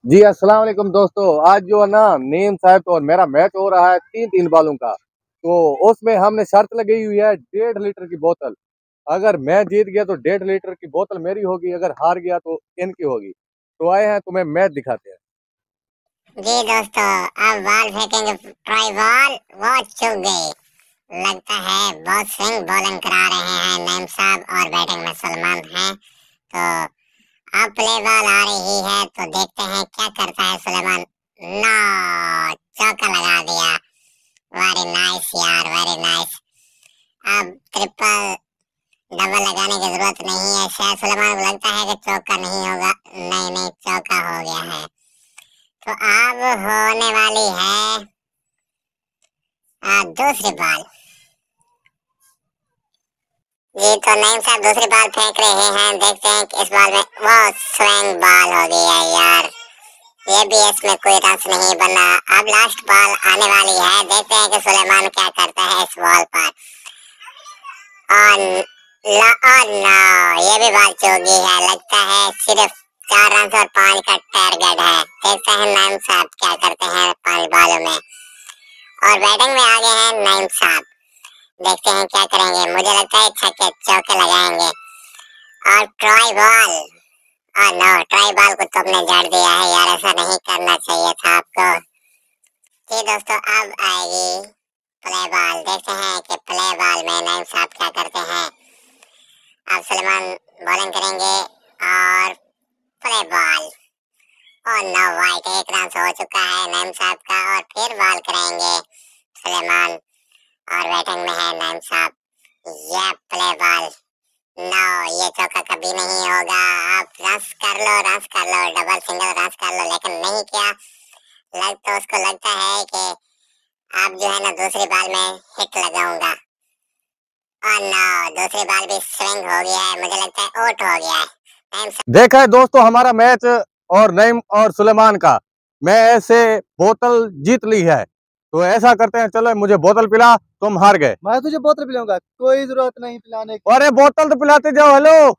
जी अस्सलाम वालेकुम दोस्तों। आज जो है ना नीम साहब तो और मेरा मैच हो रहा है 3-3 बालों का। तो उसमें हमने शर्त लगी हुई है 1.5 लीटर की बोतल। अगर मैं जीत गया तो 1.5 लीटर की बोतल मेरी होगी, अगर हार गया तो इनकी होगी। तो आए हैं तुम्हें मैच दिखाते हैं। जी दोस्तों, अब बॉल फेंकेंगे। ट्राई बॉल वो चूक गई। लगता है बहुत स्विंग बॉलिंग करा रहे हैं नईम साहब और बैटिंग में सलमान हैं। तो अब प्ले बॉल आ रही है तो देखते हैं क्या करता है सलमान। नो, चौका लगा दिया। वेरी नाइस यार, वेरी नाइस। अब ट्रिपल डबल लगाने की जरूरत नहीं है। शायद सलमान को लगता है कि चौका नहीं होगा। नहीं नहीं, चौका हो गया है। तो अब होने वाली है दूसरी बॉल। जी तो नईम साहब दूसरी बॉल फेंक रहे हैं। देखते हैं कि इस बॉल में वो स्विंग बॉल हो गई है यार। ये भी इसमें कोई रस नहीं बना। अब लास्ट बॉल आने वाली है। देखते हैं कि सुलेमान क्या करता है इस बॉल पर। और नो, ये भी बॉल चौकी है। लगता है सिर्फ 4 रन और 5 का टारगेट है। देखते हैं नईम साहब क्या करते हैं 5 बॉलों में। और बैटिंग में आगे हैं नईम साहब। देखते हैं क्या करेंगे। मुझे लगता है छक्के चौके लगाएंगे। और ट्राई बॉल, और नो, ट्राई बॉल को तुमने जड़ दिया है यार, ऐसा नहीं करना चाहिए था आपको। जी दोस्तों, अब आएगी प्ले बॉल। देखते हैं कि प्ले बॉल में नईम साहब क्या करते हैं। अब सलमान बॉलिंग करेंगे और प्ले बॉल। और नो वाइट, 1 रन हो चुका है नईम साहब का। और फिर बॉल करेंगे सलमान और बैटिंग में है नईम साहब। ये प्ले बॉल, नो, ये चौका कभी नहीं होगा। आप रस कर लो, रस कर लो, डबल सिंगल रस कर लो, लेकिन नहीं किया। तो उसको लगता है कि आप जो है ना दूसरी बॉल में हिट लगाऊंगा। और नो, दूसरी बॉल भी स्विंग हो गया है। मुझे लगता है आउट हो गया है। देखा है दोस्तों हमारा मैच और नईम और सुलेमान का। मैं ऐसे बोतल जीत ली है। तो ऐसा करते हैं, चलो मुझे बोतल पिला, तुम हार गए। मैं तुझे बोतल पिलाऊंगा, कोई जरूरत नहीं पिलाने की। अरे बोतल तो पिलाते जाओ। हेलो।